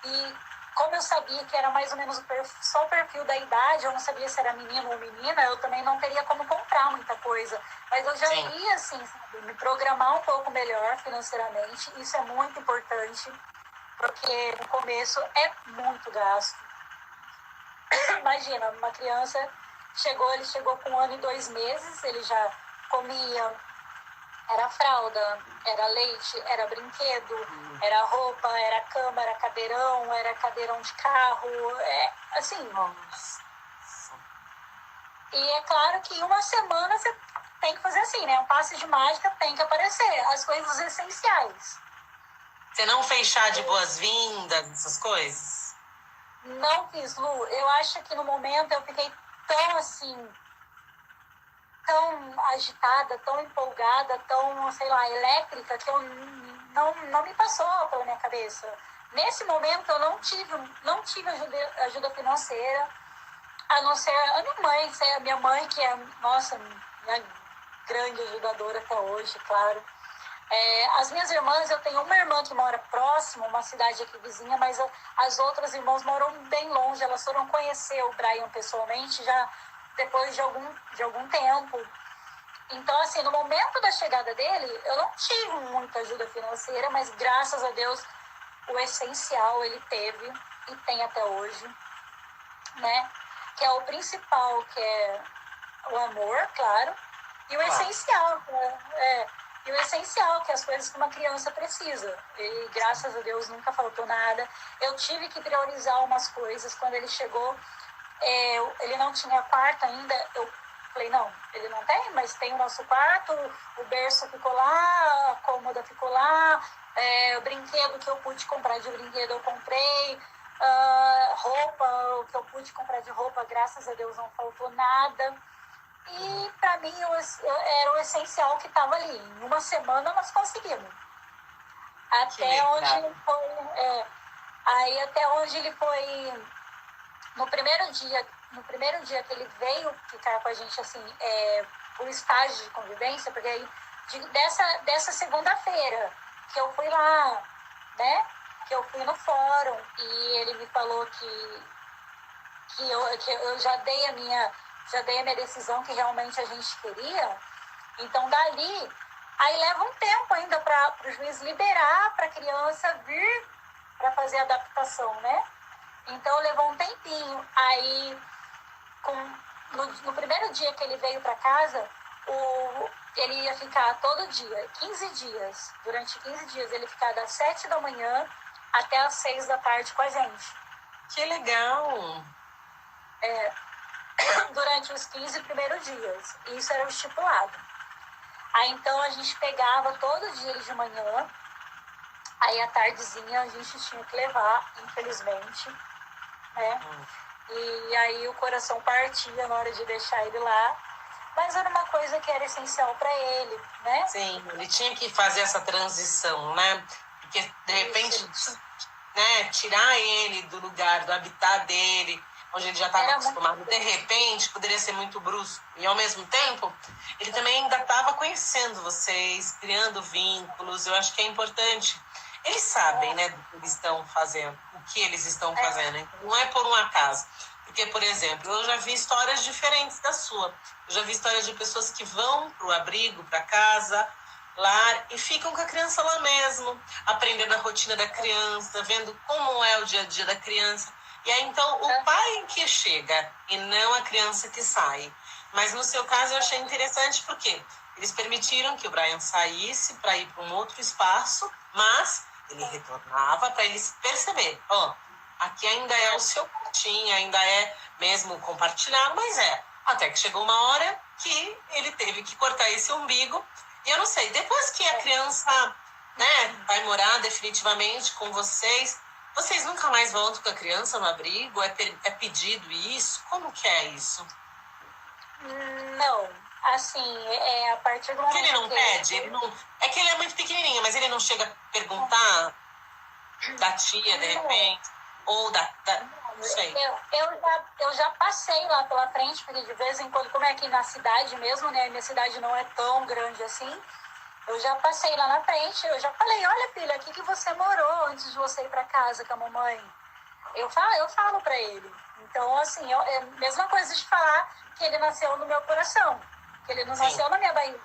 E como eu sabia que era mais ou menos só o perfil da idade, eu não sabia se era menino ou menina, eu também não teria como comprar muita coisa. Mas eu já ia, assim, me programar um pouco melhor financeiramente. Isso é muito importante, porque no começo é muito gasto. Imagina, uma criança ele chegou com 1 ano e 2 meses, ele já comia, era fralda, era leite, era brinquedo, era roupa, era cama, era cadeirão de carro, assim.
Nossa.
E é claro que em uma semana você tem que fazer assim, né? Um passe de mágica tem que aparecer, as coisas essenciais.
Você não fez chá de boas-vindas, essas coisas?
Não fiz, Lu. Eu acho que no momento eu fiquei tão assim, tão agitada, tão empolgada, tão, sei lá, elétrica, que eu não me passou pela minha cabeça. Nesse momento eu não tive ajuda financeira, a não ser a minha mãe, que é, nossa, minha grande ajudadora até hoje, claro. As minhas irmãs, eu tenho uma irmã que mora próximo, uma cidade aqui vizinha, mas as outras irmãs moram bem longe, elas foram conhecer o Brian pessoalmente já depois de algum tempo. Então, assim, no momento da chegada dele, eu não tive muita ajuda financeira, mas graças a Deus o essencial ele teve e tem até hoje, né? Que é o principal, que é o amor, claro, e o essencial, e o essencial, que é as coisas que uma criança precisa. E graças a Deus nunca faltou nada. Eu tive que priorizar umas coisas. Quando ele chegou, ele não tinha quarto ainda. Eu falei, não, ele não tem, mas tem o nosso quarto, o berço ficou lá, a cômoda ficou lá, o brinquedo que eu pude comprar de brinquedo eu comprei, roupa, o que eu pude comprar de roupa, graças a Deus não faltou nada. E para mim era o essencial que estava ali. Em uma semana nós conseguimos. Até onde ele foi. Até onde ele foi. No primeiro dia que ele veio ficar com a gente, assim, por estágio de convivência, porque aí dessa segunda-feira que eu fui lá, né? Que eu fui no fórum e ele me falou que eu já dei a minha decisão, que realmente a gente queria. Então, dali, aí leva um tempo ainda para o juiz liberar para a criança vir para fazer a adaptação, né? Então, levou um tempinho. Aí, no primeiro dia que ele veio para casa, ele ia ficar todo dia, 15 dias. Durante 15 dias, ele ficava das 7 da manhã até as 6 da tarde com a gente.
Que legal!
Durante os 15 primeiros dias. Isso era o estipulado. Aí então a gente pegava todo dia ele de manhã, aí à tardezinha a gente tinha que levar, infelizmente, né? E aí o coração partia na hora de deixar ele lá, mas era uma coisa que era essencial para ele, né?
Sim, ele tinha que fazer essa transição, né? Porque de repente, né, tirar ele do lugar, do habitat dele, onde ele já estava acostumado, de repente, poderia ser muito brusco. E, ao mesmo tempo, ele também ainda estava conhecendo vocês, criando vínculos. Eu acho que é importante. Eles sabem, né, do que eles estão fazendo, o que eles estão fazendo. Então, não é por um acaso. Porque, por exemplo, eu já vi histórias diferentes da sua. Eu já vi histórias de pessoas que vão para o abrigo, para casa, lá, e ficam com a criança lá mesmo, aprendendo a rotina da criança, vendo como é o dia a dia da criança. E aí, então, o pai que chega e não a criança que sai. Mas no seu caso eu achei interessante porque Eles permitiram que o Brian saísse para ir para um outro espaço, mas ele retornava para eles perceberem, ó, aqui ainda é o seu quartinho, ainda é mesmo compartilhado, mas é. Até que chegou uma hora que ele teve que cortar esse umbigo. E eu não sei, depois que a criança, né, vai morar definitivamente com vocês, vocês nunca mais voltam com a criança no abrigo? É pedido isso? Como que é isso?
Não, assim, a partir do
Porque
momento
ele não
que
pede, ele não... É que ele é muito pequenininho, mas ele não chega a perguntar da tia, de repente, ou não sei.
Eu já passei lá pela frente, porque de vez em quando, como é aqui na cidade mesmo, né? Minha cidade não é tão grande assim. Eu já passei lá na frente, eu já falei, olha filha, aqui que você morou antes de você ir para casa com a mamãe. Eu falo para ele. Então, assim, é a mesma coisa de falar que ele nasceu no meu coração, que ele não
Sim.
nasceu na minha barriga.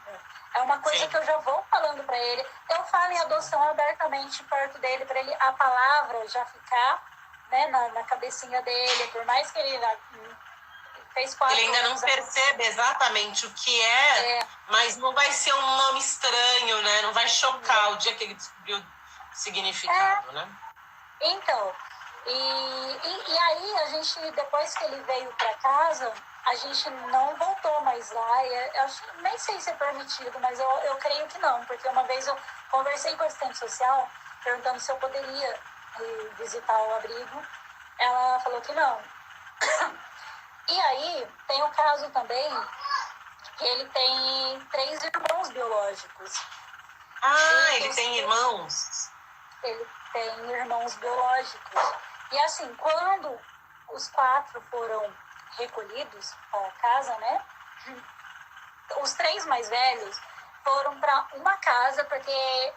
É uma coisa
Sim.
que eu já vou falando para ele. Eu falo em adoção abertamente perto dele, para ele a palavra já ficar, né, na cabecinha dele, por mais que ele fez 4
Ele ainda não
anos
percebe exatamente o que é, mas não vai ser um nome estranho, né? Não vai chocar o dia que ele descobriu o significado, né?
Então, e aí a gente, depois que ele veio para casa, a gente não voltou mais lá. Nem sei se é permitido, mas eu creio que não, porque uma vez eu conversei com a assistente social, perguntando se eu poderia visitar o abrigo. Ela falou que não. E aí tem o caso também que ele tem 3 irmãos biológicos.
Ah, ele tem irmãos?
Ele tem irmãos biológicos. E assim, quando os 4 foram recolhidos para casa, né? Os 3 mais velhos foram para uma casa, porque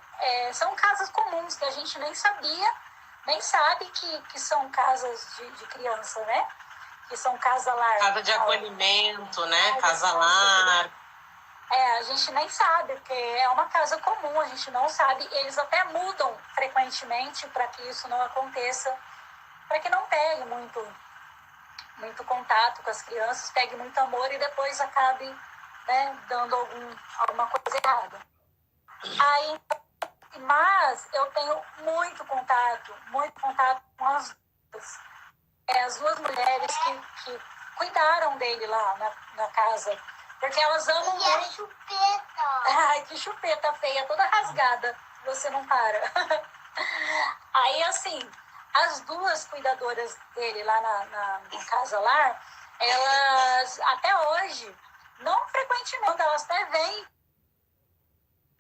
são casas comuns que a gente nem sabia, nem sabe que são casas de criança, né? Que são casa-lar.
Casa de acolhimento, né? Casa-lar.
A gente nem sabe, porque é uma casa comum, a gente não sabe. Eles até mudam frequentemente para que isso não aconteça, para que não pegue muito contato com as crianças, pegue muito amor e depois acabe, né, dando alguma coisa errada. Aí, mas eu tenho muito contato com as duas mulheres que cuidaram dele lá na casa. Porque elas amam muito.
a chupeta.
Ai, que chupeta feia, toda rasgada. Você não para. Aí, assim, as 2 cuidadoras dele lá na casa lar, elas, até hoje, não frequentemente, elas até vêm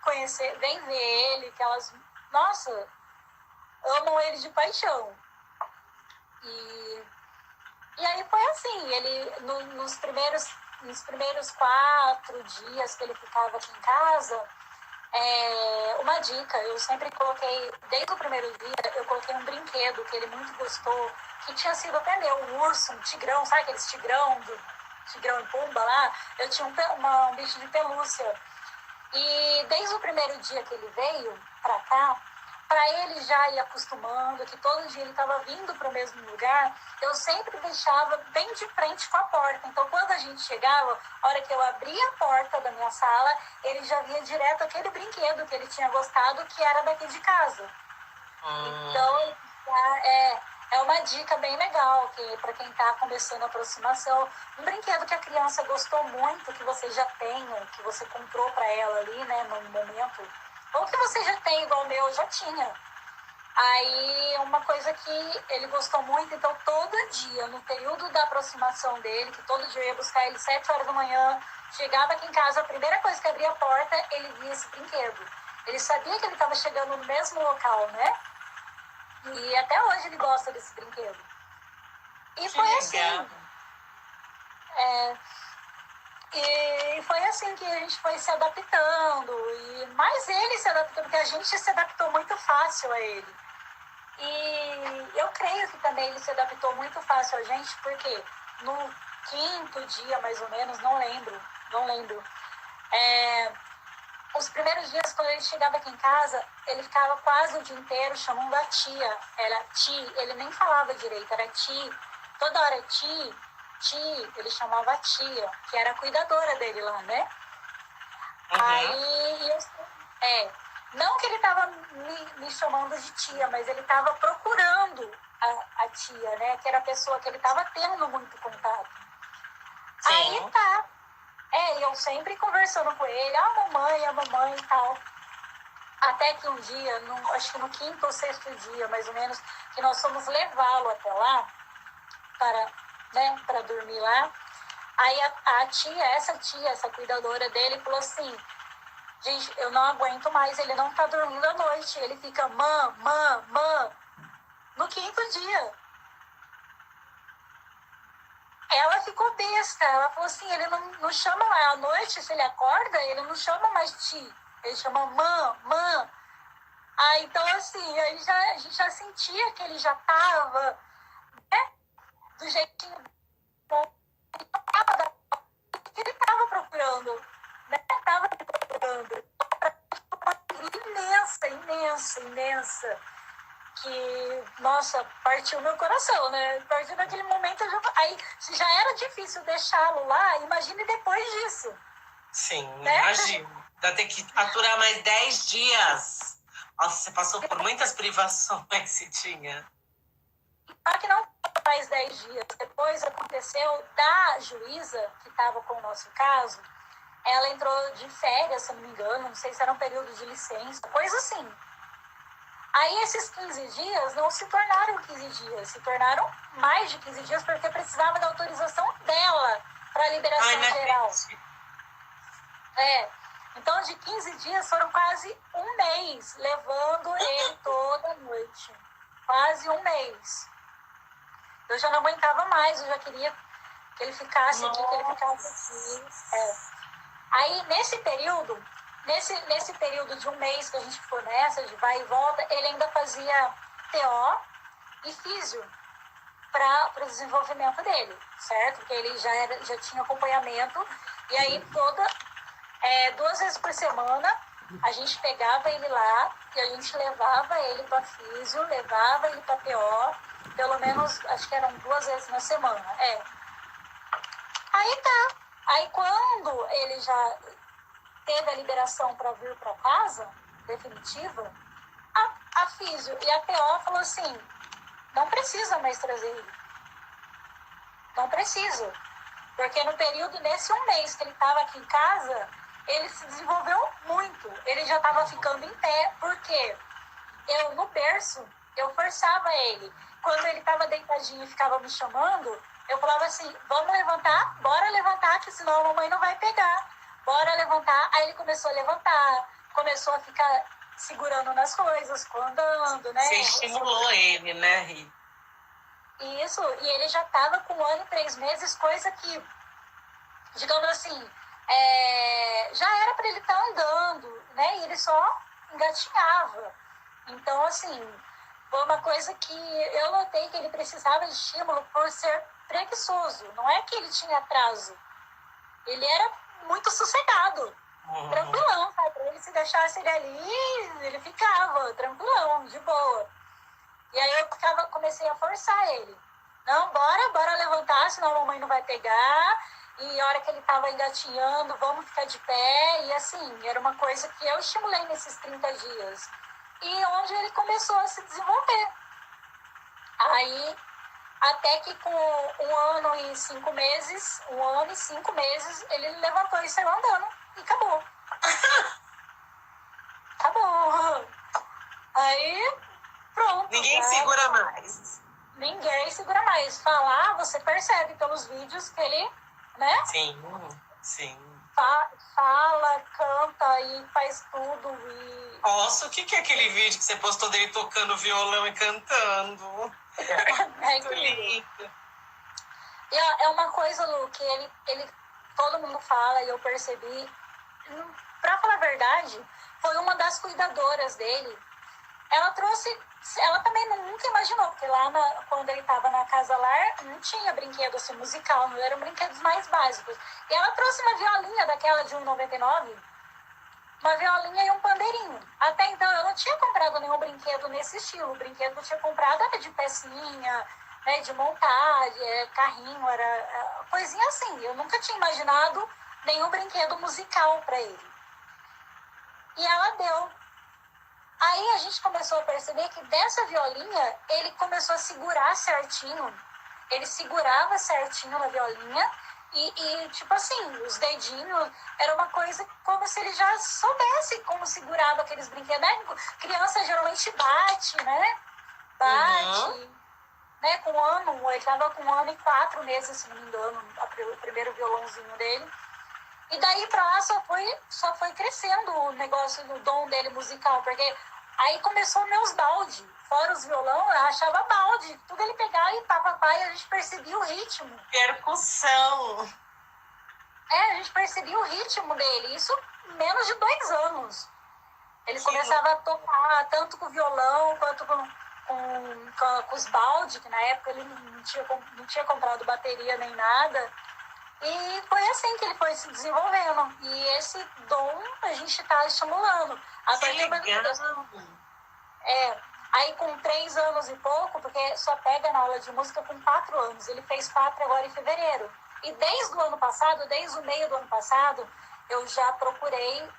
conhecer, vêm ver ele, que elas, nossa, amam ele de paixão. E aí foi assim, ele, nos primeiros 4 dias que ele ficava aqui em casa, uma dica, eu sempre coloquei, desde o primeiro dia, eu coloquei um brinquedo que ele muito gostou, que tinha sido até meu, um urso, um tigrão, sabe aqueles tigrão e pumba lá? Eu tinha um bicho de pelúcia. E desde o primeiro dia que ele veio pra cá, para ele já ir acostumando, que todo dia ele estava vindo para o mesmo lugar, eu sempre deixava bem de frente com a porta. Então, quando a gente chegava, a hora que eu abria a porta da minha sala, ele já via direto aquele brinquedo que ele tinha gostado, que era daqui de casa. Então, é uma dica bem legal para quem está começando a aproximação. Um brinquedo que a criança gostou muito, que você já tenha, que você comprou para ela ali, né, no momento. Ou que você já tem, igual o meu, eu já tinha. Aí, uma coisa que ele gostou muito, então todo dia, no período da aproximação dele, que todo dia eu ia buscar ele 7 horas da manhã, chegava aqui em casa, a primeira coisa que abria a porta, ele via esse brinquedo. Ele sabia que ele estava chegando no mesmo local, né? E até hoje ele gosta desse brinquedo. E foi assim. E foi assim que a gente foi se adaptando. E mais ele se adaptou, porque a gente se adaptou muito fácil a ele. E eu creio que também ele se adaptou muito fácil a gente, porque no 5º dia, mais ou menos, não lembro. Os primeiros dias, quando ele chegava aqui em casa, ele ficava quase o dia inteiro chamando a tia. Era ti, ele nem falava direito, era ti. Toda hora ti, ele chamava a tia, que era a cuidadora dele lá, né? Aí, não que ele estava me chamando de tia, mas ele estava procurando a tia, né? Que era a pessoa que ele estava tendo muito contato.
Sim.
Aí tá. E eu sempre conversando com ele, a mamãe e tal. Até que um dia, acho que no 5º ou 6º dia, mais ou menos, que nós fomos levá-lo até lá, para dormir lá. Aí a tia, essa cuidadora dele, falou assim, gente, eu não aguento mais, ele não tá dormindo à noite, ele fica mã. No 5º dia. Ela ficou besta, ela falou assim, ele não chama mais à noite, se ele acorda, ele não chama mais ti, ele chama mã. Aí, então, assim, a gente já sentia que ele já tava, né, do jeitinho que ele tava procurando, né, imensa, que, nossa, partiu meu coração, né? A partir daquele momento, aí, se já era difícil deixá-lo lá, imagine depois disso.
Sim,
né?
imagino. Vai ter que aturar mais 10 dias. Nossa, você passou por muitas privações, Cidinha.
Só que não mais 10 dias. Depois aconteceu da juíza, que estava com o nosso caso, ela entrou de férias, se não me engano, não sei se era um período de licença, coisa assim. Aí esses 15 dias não se tornaram 15 dias, se tornaram mais de 15 dias, porque precisava da autorização dela para liberação geral. Então de 15 dias foram quase um mês, levando ele toda noite. Quase um mês. Eu já não aguentava mais, eu já queria que ele ficasse aqui, que ele ficasse aqui. Aí nesse período de um mês que a gente ficou nessa, de vai e volta, ele ainda fazia TO e físio para o desenvolvimento dele, certo? Porque ele já tinha acompanhamento, e aí 2 vezes por semana a gente pegava ele lá e a gente levava ele para físio, levava ele para TO, pelo menos acho que eram 2 vezes na semana. Aí tá. Aí quando ele já teve a liberação para vir para casa, definitiva, a físio e a PO falou assim, não precisa mais trazer ele. Não precisa. Porque no período, nesse um mês que ele estava aqui em casa, ele se desenvolveu muito. Ele já estava ficando em pé, porque eu, no berço, eu forçava ele. Quando ele estava deitadinho e ficava me chamando, eu falava assim, vamos levantar? Bora levantar, que senão a mamãe não vai pegar. Bora levantar. Aí ele começou a levantar, começou a ficar segurando nas coisas, andando, né?
Você estimulou ele, né, Rita?
Isso, e ele já estava com 1 ano e 3 meses, coisa que, digamos assim, já era para ele estar andando, né? E ele só engatinhava. Então, assim, foi uma coisa que eu notei que ele precisava de estímulo por ser preguiçoso. Não é que ele tinha atraso. Ele era muito sossegado, tranquilão, sabe? Pra ele, se deixasse ele ali, ele ficava tranquilão, de boa. E aí eu comecei a forçar ele. Não, bora levantar, senão a mamãe não vai pegar. E a hora que ele estava engatinhando, vamos ficar de pé. E assim, era uma coisa que eu estimulei nesses 30 dias. E onde ele começou a se desenvolver. Aí, até que com 1 ano e 5 meses, ele levantou e saiu andando. E acabou. Acabou. Aí, pronto.
Ninguém segura mais.
Ninguém segura mais. Falar, você percebe pelos vídeos que ele, né?
Sim.
Fala, canta e faz tudo.
Nossa, o que é aquele vídeo que você postou dele tocando violão e cantando?
Muito lindo. E é uma coisa, Lu, que ele todo mundo fala e eu percebi. Pra falar a verdade, foi uma das cuidadoras dele. Ela também nunca imaginou, porque lá quando ele estava na casa lar, não tinha brinquedo assim, musical, não eram brinquedos mais básicos. E ela trouxe uma violinha daquela de R$1,99, uma violinha e um pandeirinho. Até então eu não tinha comprado nenhum brinquedo nesse estilo. O brinquedo que eu tinha comprado era de pecinha, né, de montar, carrinho, era coisinha assim. Eu nunca tinha imaginado nenhum brinquedo musical para ele. E ela deu. Aí a gente começou a perceber que dessa violinha, ele começou a segurar certinho. Ele segurava certinho na violinha tipo assim, os dedinhos, era uma coisa como se ele já soubesse como segurava aqueles brinquedos. Né? Criança geralmente bate, né? Bate, né? Com 1 ano, ele estava com 1 ano e 4 meses, se não me engano, o primeiro violãozinho dele. E daí pra lá só foi crescendo o negócio do dom dele musical, porque aí começou meus balde. Fora os violão, eu achava balde. Tudo ele pegava e papai, a gente percebia o ritmo.
Percussão.
A gente percebia o ritmo dele. Isso menos de 2 anos. Ele começava a tocar tanto com o violão quanto com os balde, que na época ele não tinha comprado bateria nem nada. E foi assim que ele foi se desenvolvendo. E esse dom a gente está estimulando. Aí com 3 anos e pouco, porque só pega na aula de música com 4 anos. Ele fez 4 agora em fevereiro. E desde o ano passado, desde o meio do ano passado, eu já procurei,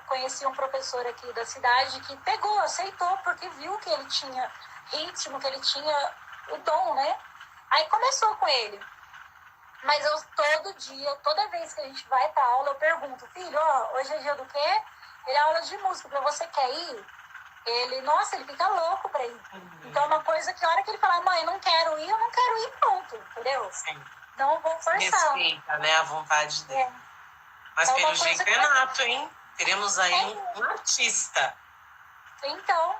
conheci um professor aqui da cidade que pegou, aceitou, porque viu que ele tinha ritmo, que ele tinha o dom, né? Aí começou com ele. Mas eu todo dia, toda vez que a gente vai pra aula, eu pergunto, filho, hoje é dia do quê? Ele é aula de música, pra você quer ir? Ele fica louco pra ir. Então é uma coisa que a hora que ele fala, mãe, não quero ir, eu não quero ir, pronto, entendeu?
Sim.
Não vou forçar.
Respeita, né, a vontade dele. Mas pelo jeito é nato, hein? Teremos aí um artista.
Então,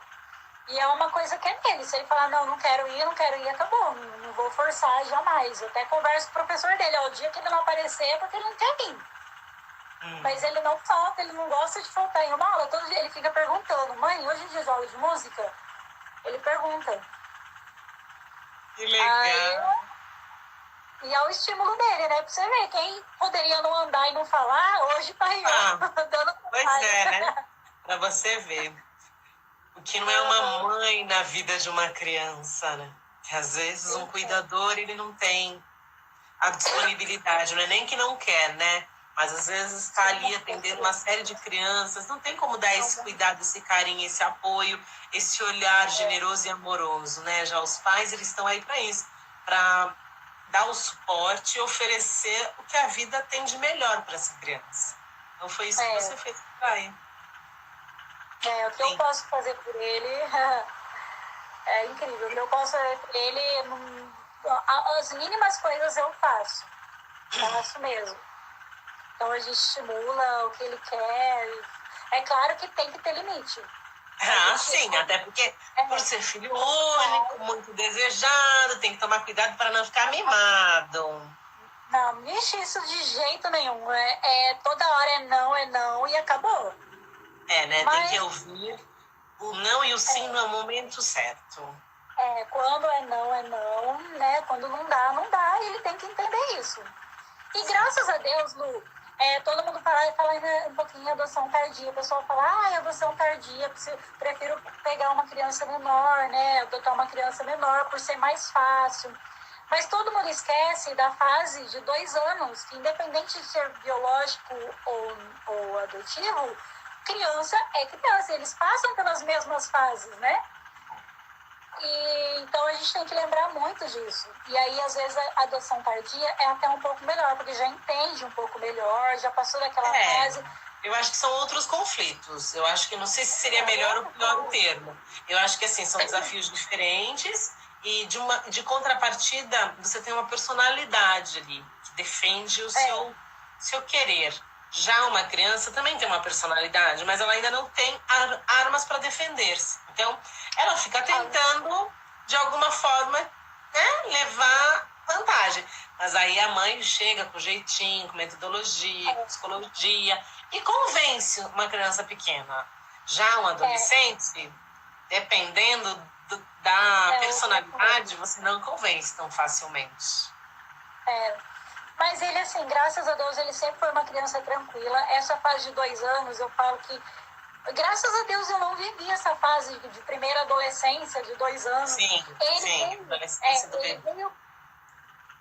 e é uma coisa que é dele. Se ele falar, não quero ir, acabou. Não vou forçar jamais. Eu até converso com o professor dele. O dia que ele não aparecer é porque ele não quer vir. Mas ele não falta, ele não gosta de faltar em uma aula. Todo dia ele fica perguntando, mãe, hoje é dia de aula de música? Ele pergunta.
Que legal.
E é o estímulo dele, né? Pra você ver, quem poderia não andar e não falar, hoje tá aí, dando
pois né? Pra você ver. O que não é uma mãe na vida de uma criança, né? Que às vezes um cuidador, ele não tem a disponibilidade, não é nem que não quer, né? Mas às vezes está ali atendendo uma série de crianças, não tem como dar esse cuidado, esse carinho, esse apoio, esse olhar generoso e amoroso, né? Já os pais, eles estão aí para isso, para dar o suporte e oferecer o que a vida tem de melhor para essa criança. Então foi isso que você fez para ele.
O que eu posso fazer por ele é incrível. O que eu posso fazer por ele, as mínimas coisas eu faço mesmo. Então a gente estimula o que ele quer. É claro que tem que ter limite.
Sim, até porque por ser filho único, muito desejado, tem que tomar cuidado para não ficar mimado.
Não, mexe isso de jeito nenhum. Toda hora é não e acabou.
Né? Tem que ouvir o não e o sim no momento certo.
Quando é não, né? Quando não dá, e ele tem que entender isso. E graças a Deus, Lu, todo mundo fala um pouquinho em adoção tardia. O pessoal fala, adoção tardia, prefiro pegar uma criança menor, né? Adotar uma criança menor por ser mais fácil. Mas todo mundo esquece da fase de 2 anos, que independente de ser biológico ou adotivo, criança é criança, eles passam pelas mesmas fases, né? E então a gente tem que lembrar muito disso. E aí, às vezes, a adoção tardia é até um pouco melhor, porque já entende um pouco melhor, já passou daquela fase.
Eu acho que são outros conflitos. Eu acho que não sei se seria melhor ou pior o termo. Eu acho que assim, são desafios diferentes e de contrapartida você tem uma personalidade ali que defende o seu querer. Já uma criança também tem uma personalidade, mas ela ainda não tem armas para defender-se. Então, ela fica tentando, de alguma forma, né, levar vantagem. Mas aí a mãe chega com jeitinho, com metodologia, com psicologia, e convence uma criança pequena. Já um adolescente, dependendo da personalidade, você não convence tão facilmente.
Mas ele, assim, graças a Deus, ele sempre foi uma criança tranquila. Essa fase de 2 anos, eu falo que, graças a Deus, eu não vivi essa fase de primeira adolescência, de 2 anos.
Sim, adolescência do bebê.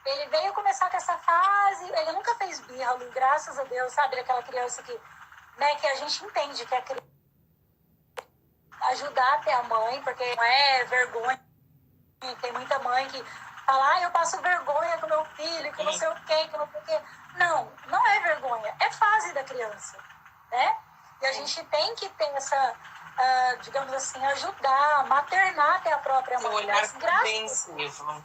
Ele veio começar com essa fase, ele nunca fez birra, graças a Deus, sabe? Aquela criança que né, que a gente entende que a criança ajudar até a mãe, porque não é vergonha. Tem muita mãe que fala, eu passo vergonha com meu filho, que não sei o quê, que não sei o quê. Não, não é vergonha, é fase da criança, né? E a gente tem que ter essa, digamos assim, ajudar, maternar até a própria mãe.
Um olhar compreensivo.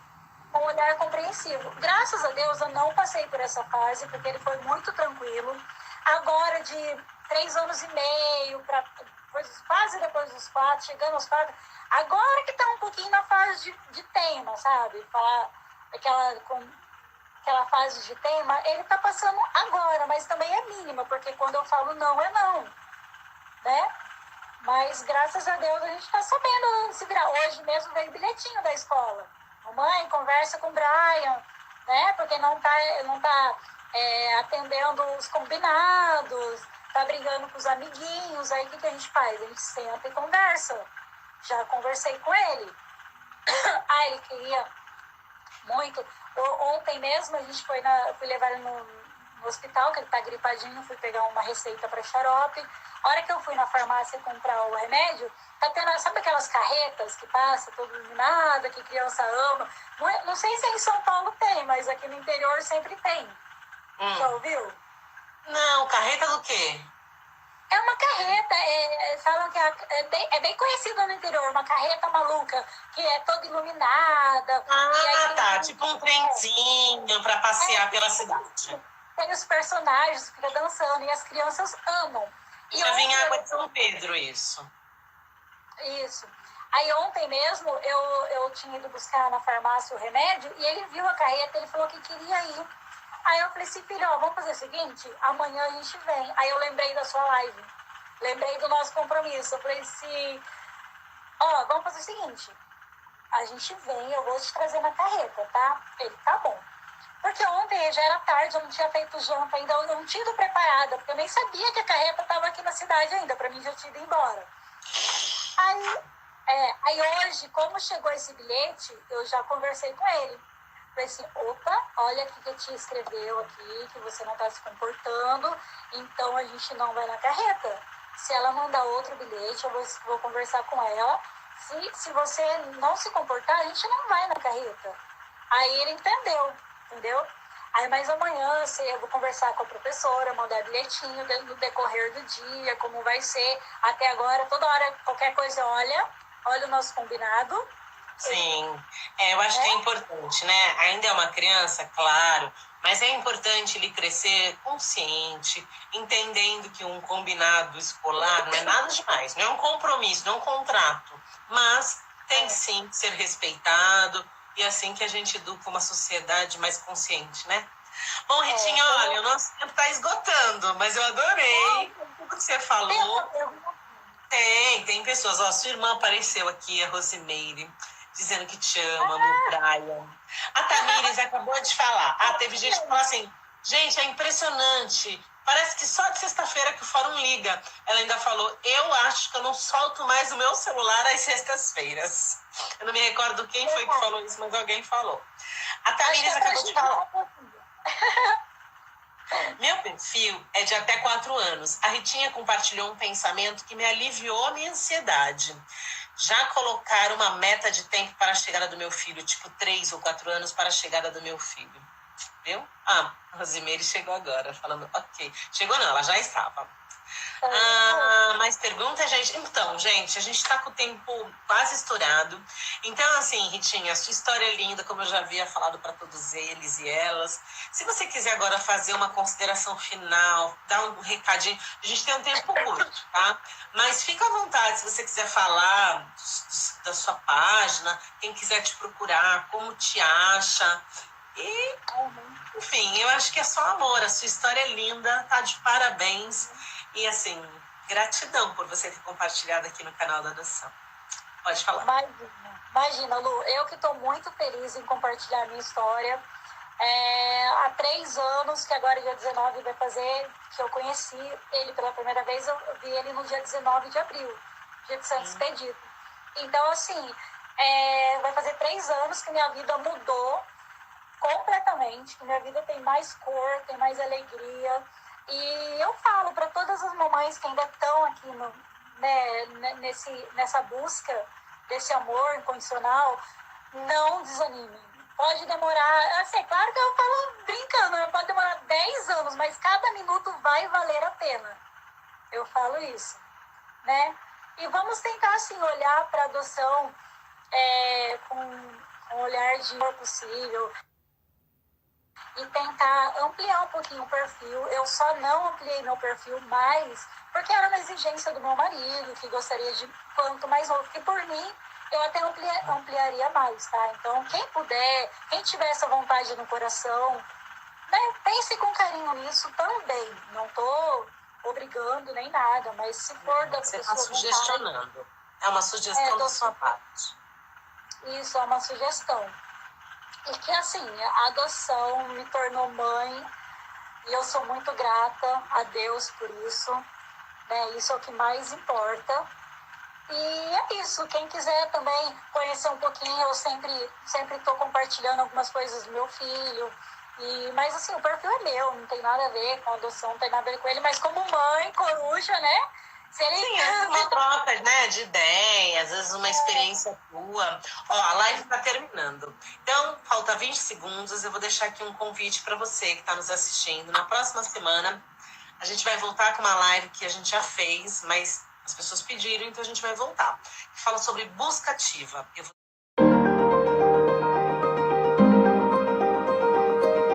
Um olhar compreensivo. Graças a Deus eu não passei por essa fase, porque ele foi muito tranquilo. Agora, de 3 anos e meio, quase depois dos 4, chegando aos 4, agora que tá um pouquinho na fase de tema, sabe? Falar aquela fase de tema, ele tá passando agora, mas também é mínima, porque quando eu falo não, é não, né? Mas graças a Deus a gente tá sabendo se virar. Hoje mesmo veio bilhetinho da escola. Mãe, conversa com o Brian, né? Porque não tá atendendo os combinados, tá brigando com os amiguinhos. Aí o que a gente faz? A gente senta e conversa. Já conversei com ele. Ele queria muito. Ontem mesmo a gente fui levar ele no hospital, que ele tá gripadinho, fui pegar uma receita para xarope. A hora que eu fui na farmácia comprar o remédio, tá tendo, sabe aquelas carretas que passa todo iluminada, que criança ama? Não sei se em São Paulo tem, mas aqui no interior sempre tem. Já ouviu?
Não, carreta do quê?
É uma carreta, falam que é bem conhecida no interior, uma carreta maluca, que é toda iluminada.
Tá, tipo um trenzinho para passear pela cidade.
Tem os personagens que ficam dançando e as crianças amam.
Já vem água de São Pedro, isso.
Isso. Aí ontem mesmo eu tinha ido buscar na farmácia o remédio e ele viu a carreta, ele falou que queria ir. Aí eu falei assim, filho, vamos fazer o seguinte, amanhã a gente vem. Aí eu lembrei da sua live, lembrei do nosso compromisso. Eu falei assim, vamos fazer o seguinte, a gente vem, eu vou te trazer na carreta, tá? Ele, tá bom. Porque ontem já era tarde, eu não tinha feito janta ainda, eu não tinha ido preparada, porque eu nem sabia que a carreta estava aqui na cidade ainda, pra mim já tinha ido embora. Aí hoje, como chegou esse bilhete, eu já conversei com ele. Falei assim, olha o que a tia escreveu aqui, que você não está se comportando, então a gente não vai na carreta. Se ela mandar outro bilhete, eu vou conversar com ela. Se você não se comportar, a gente não vai na carreta. Aí ele entendeu? Aí mais amanhã eu vou conversar com a professora, mandar bilhetinho no decorrer do dia, como vai ser. Até agora, toda hora, qualquer coisa, olha o nosso combinado.
Sim, eu acho que é importante, né? Ainda é uma criança, claro, mas é importante ele crescer consciente, entendendo que um combinado escolar não é nada demais, não é um compromisso, não é um contrato, mas tem sim que ser respeitado e é assim que a gente educa uma sociedade mais consciente, né? Bom, Ritinha, olha, o nosso tempo está esgotando, mas eu adorei tudo que você falou. Tem pessoas, sua irmã apareceu aqui, a Rosimeire, dizendo que te ama, o Brian. A Tamires acabou de falar. Teve gente que falou assim, gente, é impressionante. Parece que só de sexta-feira que o fórum liga. Ela ainda falou, eu acho que eu não solto mais o meu celular às sextas-feiras. Eu não me recordo quem foi que falou isso, mas alguém falou. A Tamires acabou de falar. Meu perfil é de até 4 anos. A Ritinha compartilhou um pensamento que me aliviou a minha ansiedade. Já colocar uma meta de tempo para a chegada do meu filho, tipo 3 ou 4 anos para a chegada do meu filho. Viu? A Rosimeire chegou agora, falando, ok. Chegou não, ela já estava. Mais perguntas, gente? Então, gente, a gente tá com o tempo quase estourado. Então, assim, Ritinha, a sua história é linda, como eu já havia falado para todos eles e elas. Se você quiser agora fazer uma consideração final, dar um recadinho, a gente tem um tempo curto, tá? Mas fica à vontade se você quiser falar da sua página, quem quiser te procurar, como te acha. E, enfim, eu acho que é só amor. A sua história é linda, tá de parabéns. E, assim, gratidão por você ter compartilhado aqui no canal da Adoção. Pode falar.
Imagina, Lu, eu que estou muito feliz em compartilhar a minha história. Há 3 anos, que agora dia 19 vai fazer, que eu conheci ele pela primeira vez, eu vi ele no dia 19 de abril, dia de Santo Expedito. Então, assim, vai fazer 3 anos que minha vida mudou completamente, que minha vida tem mais cor, tem mais alegria. E eu falo para todas as mamães que ainda estão aqui nessa busca desse amor incondicional, não desanimem. Pode demorar, assim, é claro que eu falo brincando, pode demorar 10 anos, mas cada minuto vai valer a pena. Eu falo isso, né? E vamos tentar, assim, olhar para a adoção com um olhar de amor possível e tentar ampliar um pouquinho o perfil. Eu só não ampliei meu perfil mais porque era uma exigência do meu marido, que gostaria de quanto mais novo, que por mim eu até ampliaria mais, tá? Então, quem puder, quem tiver essa vontade no coração, né, pense com carinho nisso também. Não tô obrigando nem nada, mas se for da
Você
pessoa
está sugestionando. Vontade, é uma sugestão da sua parte.
Isso, é uma sugestão. E que, assim, a adoção me tornou mãe e eu sou muito grata a Deus por isso, né? Isso é o que mais importa. E é isso, quem quiser também conhecer um pouquinho, eu sempre estou compartilhando algumas coisas do meu filho. Mas assim, o perfil é meu, não tem nada a ver com a adoção, não tem nada a ver com ele, mas como mãe, coruja, né?
Se ele... Sim, é uma troca, né, de ideia, às vezes uma experiência tua. Ó, a live está terminando. Então, falta 20 segundos, eu vou deixar aqui um convite para você que está nos assistindo. Na próxima semana, a gente vai voltar com uma live que a gente já fez, mas as pessoas pediram, então a gente vai voltar. Fala sobre busca ativa. Eu vou